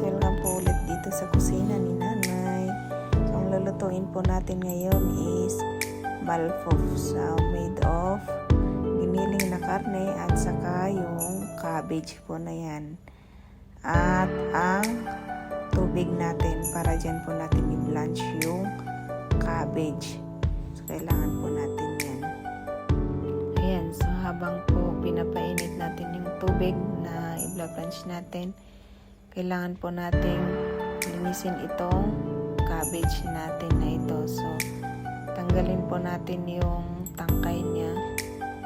guys, welcome po ulit dito sa kusina ni Nanay. So, ang lulutuin po natin ngayon is balfos, made of giniling na karne at saka yung cabbage po na yan. At ang tubig natin para dyan po natin i-blanch yung cabbage. So, kailangan po natin yan. Ayan, so habang po pinapainit natin yung tubig na i-blanch natin, kailangan po nating linisin itong cabbage natin na ito. So, tanggalin po natin yung tangkay niya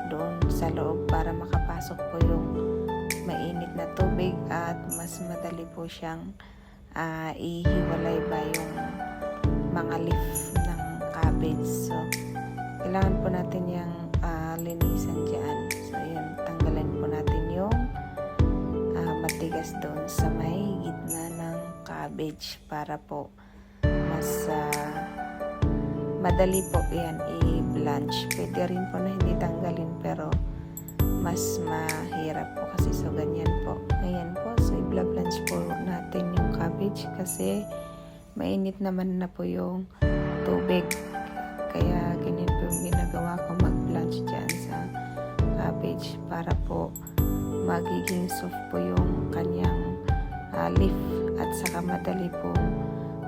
doon sa loob para makapasok po yung mainit na tubig at mas madali po siyang ihiwalay ba yung mga leaf ng cabbage. So, kailangan po natin yung linisan dyan. So, yun, tanggalin po natin yung matigas doon sa may gitna ng cabbage para po mas madali po yan i-blanch. Pwede rin po na hindi tanggalin pero mas mahirap po kasi. So, ganyan po. Ayan po. So, i-blanch po natin yung cabbage kasi mainit naman na po yung tubig. Kaya ganyan po yung ginagawa ko, mag-blanch dyan sa cabbage para po magiging soft po yung kanyang leaf at saka madali po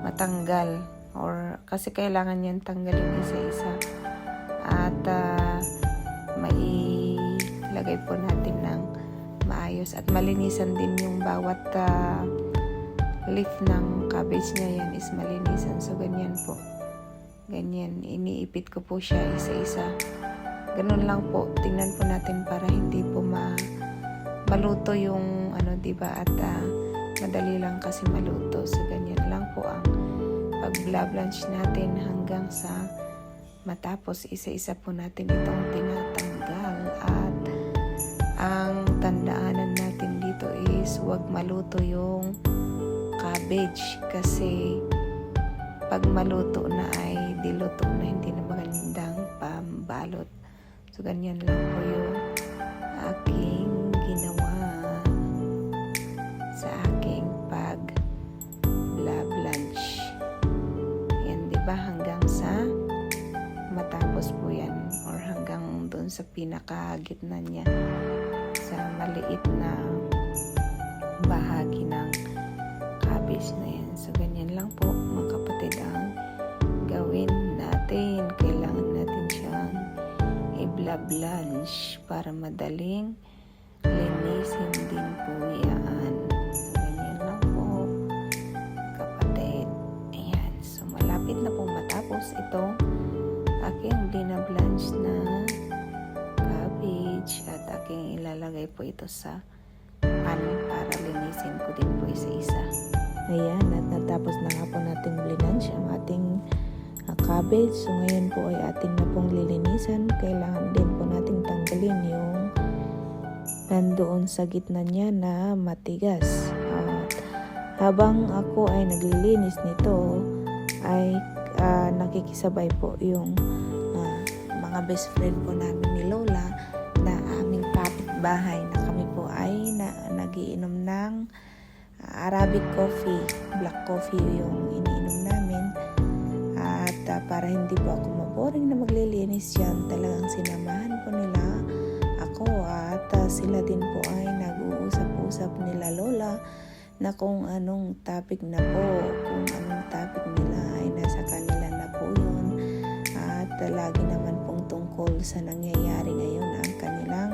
matanggal or kasi kailangan yan tanggalin isa-isa at mailagay po natin ng maayos at malinisan din yung bawat leaf ng cabbage niya. Yan is malinisan. So ganyan po, ganyan iniipit ko po siya isa-isa. Ganun lang po, tingnan po natin para hindi po maluto yung diba, at madali lang kasi maluto. So ganyan lang po ang pag-blanch natin hanggang sa matapos. Isa-isa po natin itong tinatanggal at ang tandaanan natin dito is huwag maluto yung cabbage kasi pag maluto na ay diluto na, hindi na magandang pambalot. So ganyan lang po yung aking ginawa sa aking pag-blanch. Yan, diba? Hanggang sa matapos po yan or hanggang doon sa pinakagitna niya sa maliit na bahagi ng cabbage na yan. So, ganyan lang po mga kapatid ang gawin natin. Kailangan natin siyang i-blanch para madaling linisin din po yan. So, ganyan lang po kapatid. Ayan. So, malapit na pong matapos itong aking binablanch na cabbage at aking ilalagay po ito sa pan para linisin ko din po isa-isa. Ayan, at natapos na nga po natin blanch ang ating cabbage. So ngayon po ay ating na pong lilinisan. Kailangan din po nating tanggalin yung nandoon sa gitna niya na matigas. Habang ako ay naglilinis nito ay nakikisabay po yung mga best friend po namin ni Lola na aming kapitbahay na kami po ay nagiinom ng Arabic coffee, black coffee yung iniinom namin. At para hindi po ako maboring na maglilinis yan, talagang sinamahan po nila ako at sila din po ay nag-uusap-usap nila Lola na kung anong topic na po, kung anong topic nila ay nasa kanila na po yun. At lagi naman pong tungkol sa nangyayari ngayon ang kanilang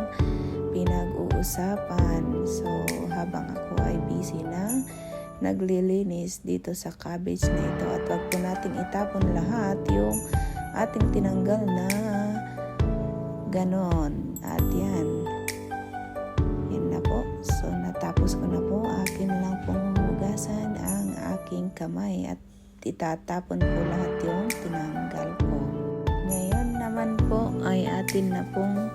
pinag-uusapan. So habang ako ay busy na naglilinis dito sa cabbage na ito, at wag po nating itapon lahat yung ating tinanggal na ganon. At yan na po. So natapos ko na po. Akin lang pong hugasan ang aking kamay at itatapon po lahat yung tinanggal ko. Ngayon naman po ay atin na pong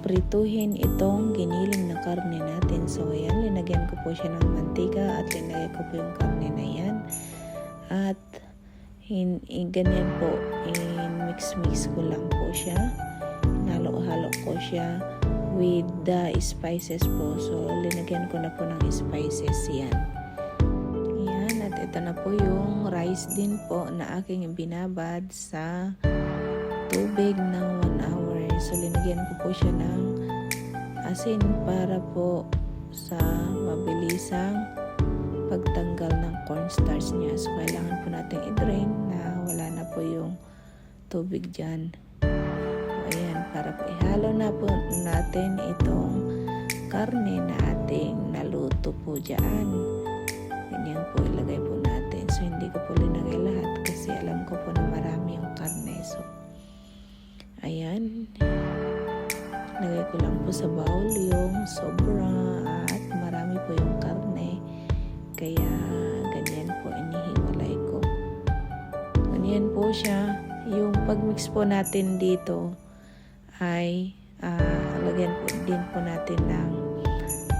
prituhin itong giniling na karne natin. So ayan, linagyan ko po siya ng mantika at linagay ko po yung karne na yan. At ganyan po, mix ko lang po siya. Halo-halo ko siya with the spices po. So linagyan ko na po ng spices yan. Ayan, at ito na po yung rice din po na aking binabad sa tubig ng 1 hour. So, linagyan ko po siya ng asin para po sa mabilisang pagtanggal ng cornstarch niya. So, kailangan po natin i-drain na wala na po yung tubig dyan. Ayan, para po ihalo na po natin itong karne na ating naluto po dyan. Ganyan po ilagay po natin. So, hindi ko po linagay lahat kasi alam ko po na marami yung karne. So, ayan. Lagay ko lang po sa bowl yung sobra at marami po yung karne. Kaya, ganyan po inihiwalay ko. Ganyan po siya. Yung pagmix po natin dito ay lagyan po din po natin ng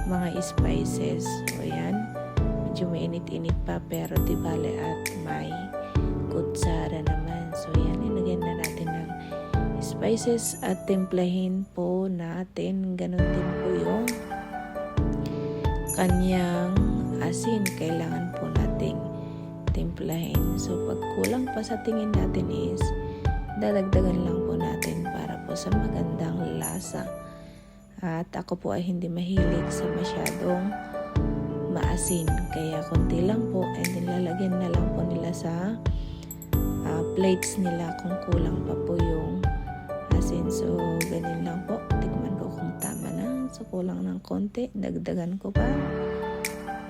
mga spices. So, ayan. Medyo mainit-init pa pero di bale at may kutsara naman. So, ayan. Ilagyan na natin ng spices at timplahin po natin. Ganon din po yung kanyang asin. Kailangan po nating timplahin. So, pag kulang pa sa tingin natin is dadagdagan lang po natin para po sa magandang lasa. At ako po ay hindi mahilig sa masyadong maasin. Kaya konti lang po and then lalagyan na lang po nila sa plates nila kung kulang pa po yung asin. So, ganyan lang po. Tikman ko kung tama na. So, kulang ng konti. Dagdagan ko pa.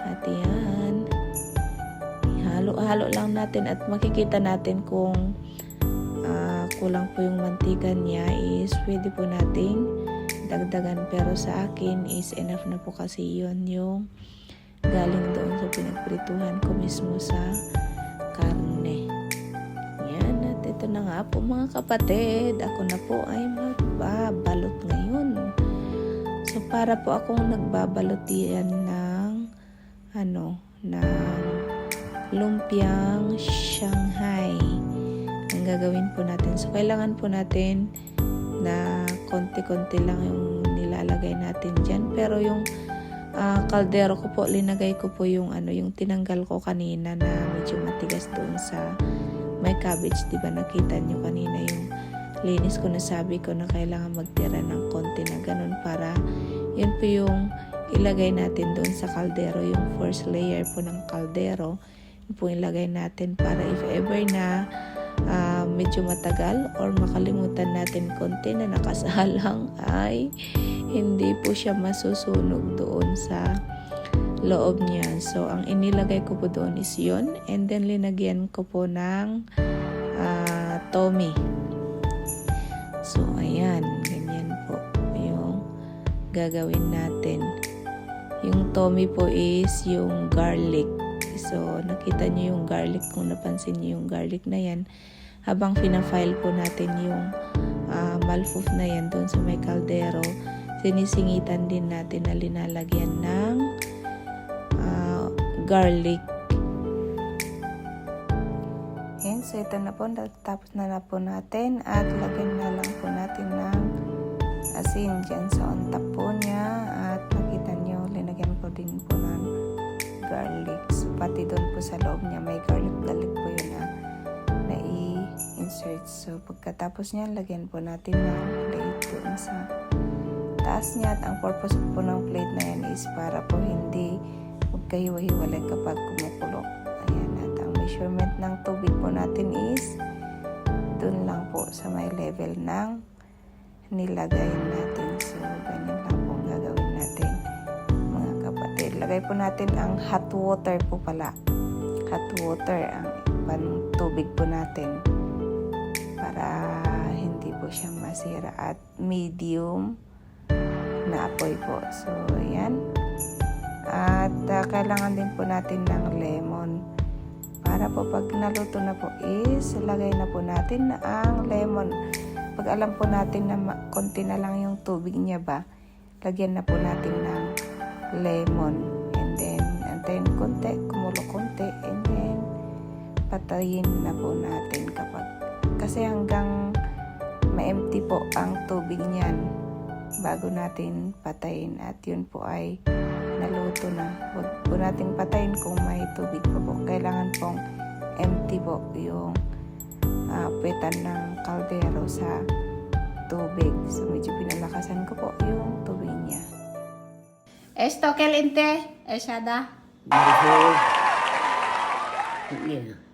At yan. Halo-halo lang natin at makikita natin kung kulang po yung mantika niya is pwede po nating dagdagan. Pero sa akin is enough na po kasi yun yung galing doon sa pinagprituhan ko mismo sa karne. Yan, at ito na nga po mga kapatid. Ako na po ay magbabalot ngayon. So, para po akong nagbabalot yan ng ng lumpiang Shanghai. Ang gagawin po natin. So, kailangan po natin na konti-konti lang yung nilalagay natin dyan. Pero yung kaldero ko po, linagay ko po yung yung tinanggal ko kanina na medyo matigas doon sa may cabbage. Diba nakita nyo kanina yung linis ko na sabi ko na kailangan magtira ng konti na ganun para yun po yung ilagay natin doon sa kaldero. Yung first layer po ng kaldero, yun po ilagay natin para if ever na medyo matagal or makalimutan natin konti na nakasalang ay hindi po siya masusunog doon sa loob niya. So, ang inilagay ko po doon is yun. And then, linagyan ko po ng tomi. So, ayan. Ganyan po yung gagawin natin. Yung tomi po is yung garlic. So, nakita niyo yung garlic. Kung napansin niyo yung garlic na yan, habang pinafile po natin yung malfoof na yan doon sa may kaldero, sinisingitan din natin na linalagyan ng garlic. Yan, so ito na po, tapos na po natin at lagyan na lang po natin ng asin dyan sa on top po niya at nakita nyo, linagyan ko din po ng garlic. So, pati doon po sa loob niya may garlic po yun na i-insert. So, pagkatapos niya, lagyan po natin ng plate doon sa taas niya. At ang purpose po ng plate na yan is para po hindi magkahiwa-hiwalay kapag kumukulo. Ayan, at ang measurement ng tubig po natin is doon lang po sa may level ng nilagay natin. So, ganyan lang po ang gagawin natin mga kapatid. Lagay po natin ang hot water po pala. Hot water ang tubig po natin para hindi po siya masira at medium na apoy po. So, ayan. At kailangan din po natin ng lemon. Para po pag naluto na po is lagay na po natin ang lemon. Pag alam po natin na konti na lang yung tubig niya ba, lagyan na po natin ng lemon. And then, antayin konti, kumulo konti. And then, patayin na po natin kasi hanggang ma-empty po ang tubig niyan bago natin patayin at yun po ay naluto na. Huwag po nating patayin kung may tubig pa po. Kailangan pong empty po yung puwetan ng kaldero sa tubig. So, medyo pinalakasan ko po yung tubig niya. Esto caliente, Eshada. Beautiful. Yeah.